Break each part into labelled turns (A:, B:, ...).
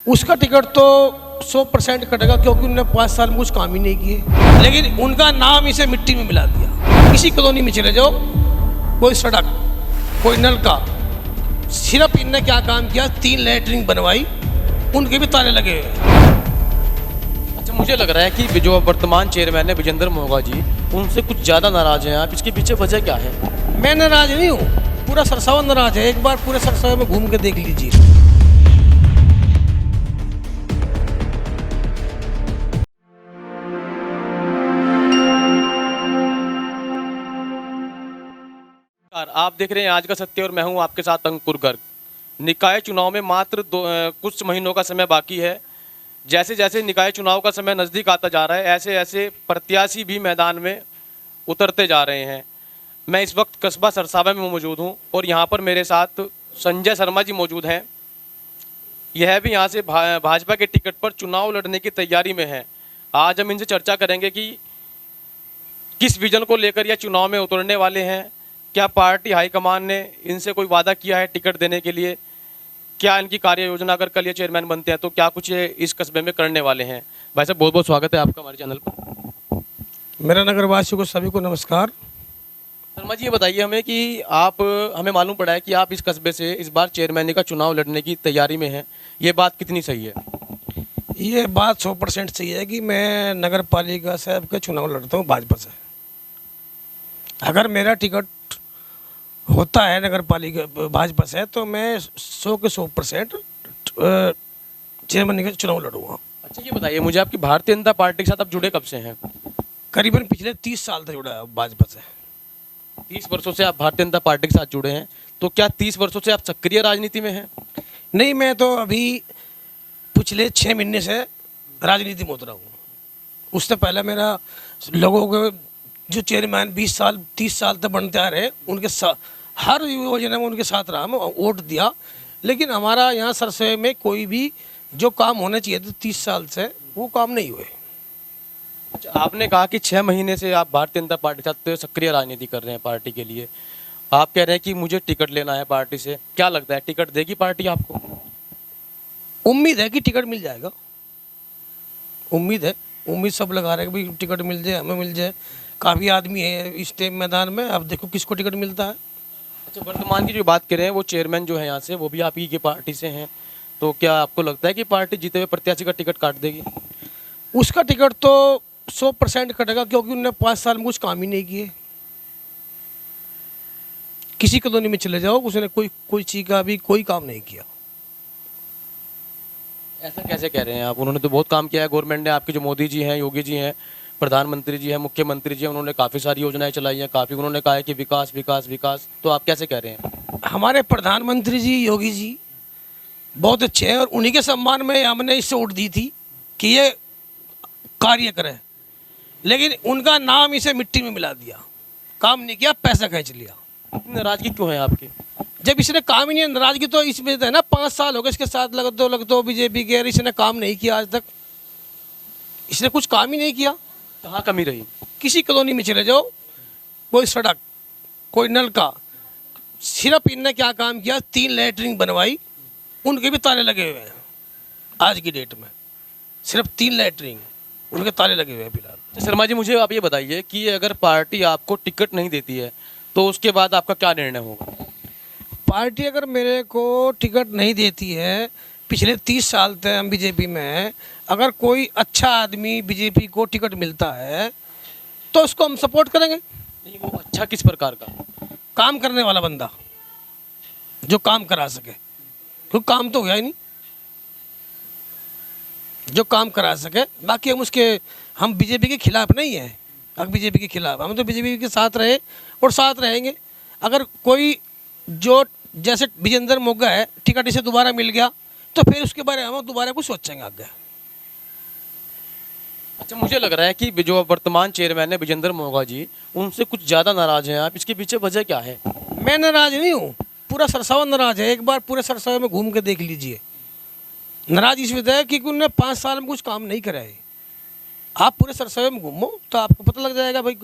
A: उसका टिकट तो 100% कटेगा क्योंकि उन्होंने 5 साल में कुछ काम ही नहीं किए। लेकिन उनका नाम इसे मिट्टी में मिला दिया। किसी कॉलोनी में चले जाओ, कोई सड़क, कोई नलका, सिर्फ इनने क्या काम किया, 3 लैटरिन बनवाई, उनके भी ताले लगे हुए हैं।
B: अच्छा, मुझे लग रहा है कि जो वर्तमान चेयरमैन है विजेंद्र मोगा जी, उनसे कुछ ज़्यादा नाराज हैं आप। इसके पीछे वजह क्या है?
A: मैं नाराज नहीं हूँ, पूरा सरसावा नाराज है। एक बार पूरे सरसावा में घूम के देख लीजिए।
B: आप देख रहे हैं आज का सत्य और मैं हूं आपके साथ अंकुर गर्ग। निकाय चुनाव में मात्र कुछ महीनों का समय बाकी है। जैसे जैसे निकाय चुनाव का समय नज़दीक आता जा रहा है, ऐसे ऐसे प्रत्याशी भी मैदान में उतरते जा रहे हैं। मैं इस वक्त कस्बा सरसावा में मौजूद हूं और यहां पर मेरे साथ संजय शर्मा जी मौजूद हैं। यह भी यहां से भाजपा के टिकट पर चुनाव लड़ने की तैयारी में है। आज हम इनसे चर्चा करेंगे कि किस विजन को लेकर यह चुनाव में उतरने वाले हैं। क्या पार्टी हाईकमान ने इनसे कोई वादा किया है टिकट देने के लिए? क्या इनकी कार्य योजना, अगर कल ये चेयरमैन बनते हैं तो क्या कुछ ये इस कस्बे में करने वाले हैं? भाई साहब, बहुत बहुत स्वागत है आपका हमारे चैनल पर।
A: मेरा नगरवासियों को सभी को नमस्कार।
B: शर्मा जी, ये बताइए हमें कि हमें मालूम पड़ा है कि आप इस कस्बे से इस बार चेयरमैन का चुनाव लड़ने की तैयारी में हैं। ये बात कितनी सही है?
A: ये बात 100% सही है कि मैं नगर पालिका साहब का चुनाव लड़ता हूँ भाजपा से। अगर मेरा टिकट होता है नगर पालिका भाजपा से तो मैं 100 के 100% चेयरमैन का चुनाव लड़ूंगा।
B: अच्छा, ये बताइए मुझे, आपकी भारतीय जनता पार्टी के साथ आप जुड़े कब से हैं?
A: करीबन पिछले 30 साल से जुड़ा है भाजपा से।
B: 30 वर्षों से आप भारतीय जनता पार्टी के साथ जुड़े हैं, तो क्या 30 वर्षों से आप सक्रिय राजनीति में हैं?
A: नहीं, मैं तो अभी पिछले 6 महीने से राजनीति में उतरा हूँ। उससे पहले मेरा लोगों को जो चेयरमैन 20 साल 30 साल तक बनते आ रहे, उनके हर योजना में उनके साथ रहा, मैं वोट दिया। लेकिन हमारा यहाँ सरसे में कोई भी जो काम होने चाहिए थे 30 साल से, वो काम नहीं हुए।
B: अच्छा, आपने कहा कि 6 महीने से आप भारतीय जनता पार्टी के साथ सक्रिय राजनीति कर रहे हैं पार्टी के लिए। आप कह रहे हैं कि मुझे टिकट लेना है पार्टी से। क्या लगता है, टिकट देगी पार्टी आपको?
A: उम्मीद है कि टिकट मिल जाएगा। उम्मीद है, उम्मीद सब लगा रहे हैं कि भाई टिकट मिल जाए, हमें मिल जाए। काफ़ी आदमी है इस टाइम मैदान में, अब देखो किसको टिकट मिलता है।
B: अच्छा, वर्तमान की जो बात करें, वो चेयरमैन जो है यहाँ से, वो भी आप ही की पार्टी से हैं। तो क्या आपको लगता है कि पार्टी जीते हुए प्रत्याशी का टिकट काट देगी?
A: उसका टिकट तो 100% कटेगा क्योंकि उन्होंने 5 साल में कुछ काम ही नहीं किए। किसी कॉलोनी में चले जाओ, उसने कोई चीज़ का भी कोई काम नहीं किया।
B: ऐसा कैसे कह रहे हैं आप? उन्होंने तो बहुत काम किया है। गवर्नमेंट ने, आपके जो मोदी जी हैं, योगी जी हैं, प्रधानमंत्री जी हैं, मुख्यमंत्री जी हैं, उन्होंने काफ़ी सारी योजनाएं चलाई हैं। काफ़ी उन्होंने कहा है कि विकास विकास विकास। तो आप कैसे कह रहे हैं?
A: हमारे प्रधानमंत्री जी योगी जी बहुत अच्छे हैं और उन्हीं के सम्मान में हमने इससे वोट दी थी कि ये कार्य करें। लेकिन उनका नाम इसे मिट्टी में मिला दिया, काम नहीं किया, पैसा खींच लिया।
B: नाराजगी क्यों है आपकी?
A: जब इसने काम ही नहीं, नाराजगी तो इसमें है ना। 5 साल हो गए इसके साथ लग दो बीजेपी के, इसने काम नहीं किया आज तक। इसने कुछ काम ही नहीं किया।
B: कहाँ कमी रही?
A: किसी कॉलोनी में चले जाओ, कोई सड़क, कोई नलका, सिर्फ इनने क्या काम किया, 3 लैटरिन बनवाई, उनके भी ताले लगे हुए हैं। आज की डेट में सिर्फ 3 लैटरिन, उनके ताले लगे हुए हैं फिलहाल।
B: शर्मा जी, मुझे आप ये बताइए कि अगर पार्टी आपको टिकट नहीं देती है तो उसके बाद आपका क्या निर्णय होगा?
A: पार्टी अगर मेरे को टिकट नहीं देती है, पिछले 30 साल से हम बीजेपी में हैं, अगर कोई अच्छा आदमी बीजेपी को टिकट मिलता है तो उसको हम सपोर्ट करेंगे।
B: नहीं, वो अच्छा किस प्रकार का?
A: काम करने वाला बंदा जो काम करा सके, क्योंकि काम तो हुआ ही नहीं। जो काम करा सके, बाकी हम बीजेपी के खिलाफ नहीं हैं। अगर बीजेपी के खिलाफ, हम तो बीजेपी के साथ रहे और साथ रहेंगे। अगर कोई जो जैसे विजेंद्र मोगा है, टिकट इसे दोबारा मिल गया तो फिर उसके बारे में हम दोबारा कुछ सोचेंगे आगे।
B: अच्छा, मुझे लग रहा है कि जो वर्तमान चेयरमैन है विजेंद्र मोगा जी, उनसे कुछ ज़्यादा नाराज हैं आप। इसके पीछे वजह क्या है?
A: मैं नाराज नहीं हूँ, पूरा सरसावा नाराज है। एक बार पूरे सरसावे में घूम के देख लीजिए। नाराज इस वजह है कि उन्होंने 5 साल में कुछ काम नहीं करा है। आप पूरे सरसावे में घूमो तो आपको पता लग जाएगा भाई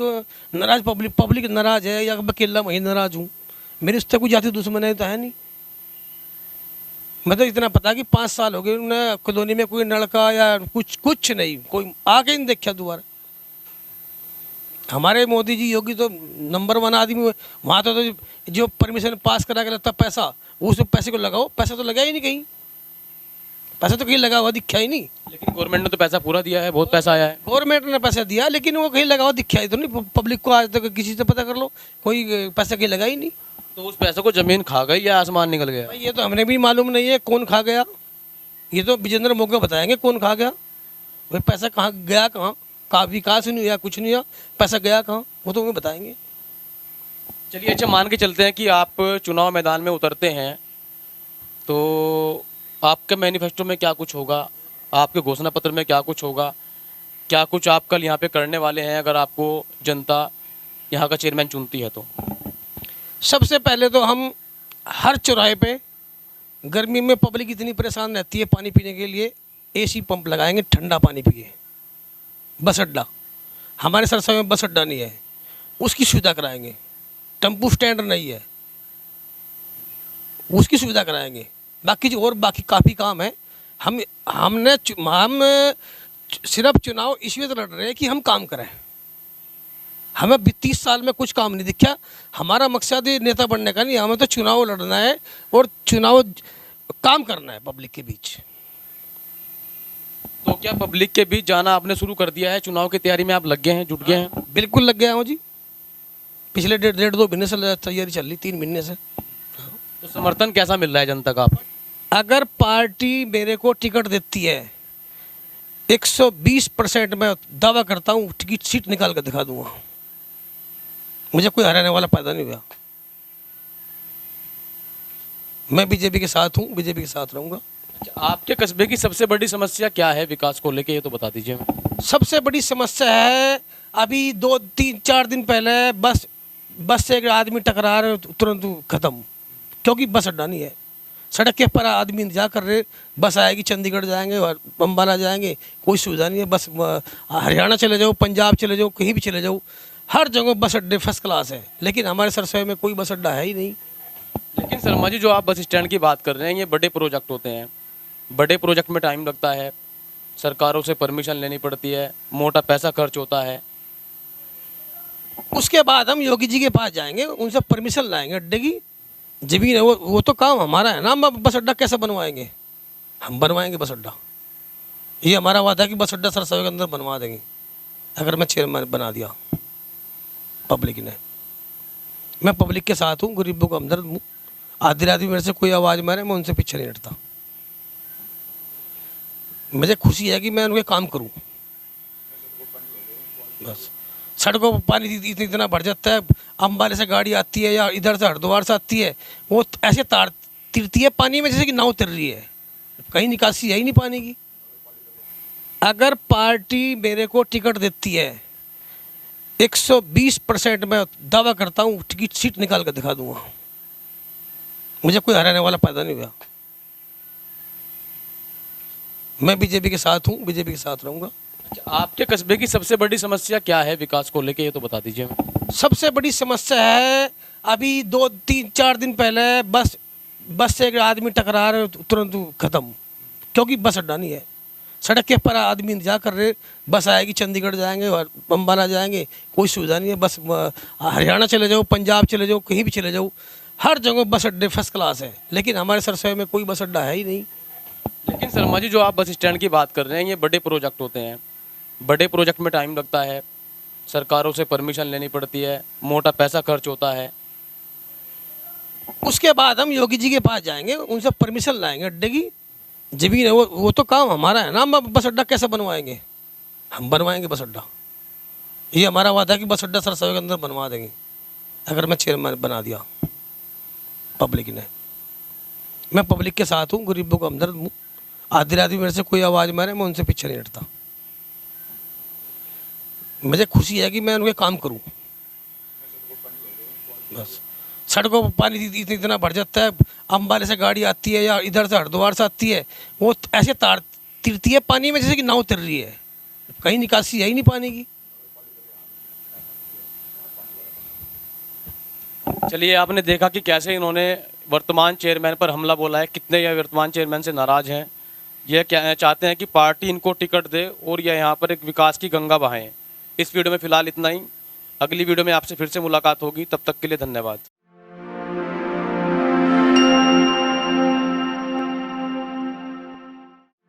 A: नाराज पब्लिक नाराज है या अकेला मैं नाराज हूँ। मेरे उससे कोई जाति दुश्मन है तो है नहीं। मैं तो इतना पता कि 5 साल हो गए उन्हें कॉलोनी में कोई नलका या कुछ नहीं, कोई आके नहीं देखा दोबारा। हमारे मोदी जी योगी तो नंबर 1 आदमी हुए। वहाँ तो जो परमिशन पास करा के लगता पैसा, उस पैसे को लगाओ, पैसा तो लगा ही नहीं कहीं, पैसा तो कहीं लगा हुआ दिखा ही नहीं।
B: लेकिन गवर्नमेंट ने तो पैसा पूरा दिया है, बहुत पैसा आया है।
A: गवर्नमेंट ने पैसा दिया लेकिन वो कहीं लगा हुआ दिखा ही तो नहीं पब्लिक को। आज तक किसी से पता कर लो, कोई पैसा कहीं लगा ही नहीं।
B: तो उस पैसे को जमीन खा गई या आसमान निकल गया?
A: भाई ये तो हमें भी मालूम नहीं है कौन खा गया, ये तो विजेंद्र मोगे बताएंगे कौन खा गया। भाई पैसा कहाँ गया, कहाँ का विकास नहीं हुआ, कुछ नहीं हुआ, पैसा गया कहाँ, वो तो हमें बताएंगे।
B: चलिए अच्छा, मान के चलते हैं कि आप चुनाव मैदान में उतरते हैं, तो आपके मैनिफेस्टो में क्या कुछ होगा, आपके घोषणा पत्र में क्या कुछ होगा, क्या कुछ आप कल यहाँ पे करने वाले हैं अगर आपको जनता यहाँ का चेयरमैन चुनती है तो?
A: सबसे पहले तो हम हर चौराहे पे, गर्मी में पब्लिक इतनी परेशान रहती है पानी पीने के लिए, एसी पंप लगाएंगे, ठंडा पानी पिए। बस अड्डा, हमारे सरसों में बस अड्डा नहीं है, उसकी सुविधा कराएंगे। टेम्पू स्टैंड नहीं है, उसकी सुविधा कराएंगे। बाकी जो और बाकी काफ़ी काम है। हम सिर्फ चुनाव इसलिए तो लड़ रहे हैं कि हम काम करें। हमें 30 साल में कुछ काम नहीं दिखा। हमारा मकसद ये नेता बनने का नहीं, हमें तो चुनाव लड़ना है और चुनाव काम करना है पब्लिक के बीच।
B: तो क्या पब्लिक के बीच जाना आपने शुरू कर दिया है? चुनाव की तैयारी में आप लग गए हैं, जुट गए हैं?
A: बिल्कुल लग गया हूँ जी, पिछले 1.5-2 महीने से तैयारी चल रही, 3 महीने से।
B: तो समर्थन कैसा मिल रहा है जनता का आप?
A: अगर पार्टी मेरे को टिकट देती है 120% मैं दावा करता हूँ टिकट सीट निकाल कर दिखा दूंगा। मुझे कोई हराने वाला पैदा नहीं हुआ। मैं बीजेपी के साथ हूँ, बीजेपी के साथ रहूँगा।
B: आपके कस्बे की सबसे बड़ी समस्या क्या है विकास को लेके, ये तो बता दीजिए हमें।
A: सबसे बड़ी समस्या है, अभी 2-3-4 दिन पहले बस से एक आदमी टकरा रहे, तुरंत खत्म, क्योंकि बस अड्डा नहीं है। सड़क के पर आदमी इंतजार कर रहे, बस आएगी, चंडीगढ़ जाएंगे और अम्बाला जाएंगे, कोई सुविधा नहीं है। बस हरियाणा चले जाओ, पंजाब चले जाओ, कहीं भी चले जाओ, हर जगह बस अड्डे फर्स्ट क्लास है, लेकिन हमारे सरसों में कोई बस अड्डा है ही नहीं।
B: लेकिन शर्मा जी, जो आप बस स्टैंड की बात कर रहे हैं, ये बड़े प्रोजेक्ट होते हैं, बड़े प्रोजेक्ट में टाइम लगता है, सरकारों से परमिशन लेनी पड़ती है, मोटा पैसा खर्च होता है।
A: उसके बाद हम योगी जी के पास जाएंगे, उनसे परमिशन लाएंगे, अड्डे की जमीन है, वो तो काम हमारा है ना। हम बस अड्डा कैसे बनवाएंगे? हम बनवाएंगे बस अड्डा। ये हमारा वादा है कि बस अड्डा सरसों के अंदर बनवा देंगे, अगर मैं चेयरमैन बना दिया पब्लिक ने। मैं पब्लिक के साथ हूँ, गरीबों का हमदर्द हूँ। आधी रात मेरे से कोई आवाज़ मारे, मैं उनसे पीछे नहीं हटता। मुझे खुशी है कि मैं उनके काम करूँ। बस सड़कों पर पानी इतना भर जाता है, अम्बाले से गाड़ी आती है या इधर से हरिद्वार से आती है, वो ऐसे तार तिरती है पानी में जैसे कि नाव तिर रही है, कहीं निकासी है ही नहीं पानी की। अगर पार्टी मेरे को टिकट देती है 120% मैं दावा करता हूँ टिकट सीट निकाल कर दिखा दूंगा। मुझे कोई हराने वाला पैदा नहीं हुआ। मैं बीजेपी के साथ हूँ, बीजेपी के साथ रहूँगा।
B: आपके कस्बे की सबसे बड़ी समस्या क्या है विकास को लेके, ये तो बता दीजिए हमें।
A: सबसे बड़ी समस्या है, अभी 2-3-4 दिन पहले बस से एक आदमी टकरा रहे, तुरंत खत्म, क्योंकि बस अड्डा नहीं है। सड़क के पर आदमी इंतजार कर रहे, बस आएगी, चंडीगढ़ जाएंगे और अम्बाला जाएंगे, कोई सुविधा नहीं है। बस हरियाणा चले जाओ, पंजाब चले जाओ, कहीं भी चले जाओ, हर जगह बस अड्डे फर्स्ट क्लास है, लेकिन हमारे सरसों में कोई बस अड्डा है ही नहीं।
B: लेकिन शर्मा जी, जो आप बस स्टैंड की बात कर रहे हैं, ये बड़े प्रोजेक्ट होते हैं, बड़े प्रोजेक्ट में टाइम लगता है, सरकारों से परमिशन लेनी पड़ती है, मोटा पैसा खर्च होता है।
A: उसके बाद हम योगी जी के पास जाएंगे, उनसे परमिशन लाएंगे, अड्डे की जमीन है, वो तो काम हमारा है ना। हम बस अड्डा कैसे बनवाएंगे? हम बनवाएंगे बस अड्डा। ये हमारा वादा है कि बस अड्डा सरसों के अंदर बनवा देंगे, अगर मैं चेयरमैन बना दिया पब्लिक ने। मैं पब्लिक के साथ हूँ, गरीबों का हमदर्द हूँ। आधी रात मेरे से कोई आवाज़ मारे, मैं उनसे पीछे नहीं हटता। मुझे खुशी है कि मैं उनके काम करूं। बस सड़कों पर पानी इतना भर जाता है, अम्बाले से गाड़ी आती है या इधर से हरिद्वार से आती है, वो ऐसे तार तिरती है पानी में जैसे कि नाव तिर रही है, कहीं निकासी है ही नहीं पानी की।
B: चलिए, आपने देखा कि कैसे इन्होंने वर्तमान चेयरमैन पर हमला बोला है, कितने यह वर्तमान चेयरमैन से नाराज़ हैं, यह क्या चाहते हैं कि पार्टी इनको टिकट दे और यह यहाँ पर एक विकास की गंगा बहाएं। इस वीडियो में फ़िलहाल इतना ही। अगली वीडियो में आपसे फिर से मुलाकात होगी, तब तक के लिए धन्यवाद।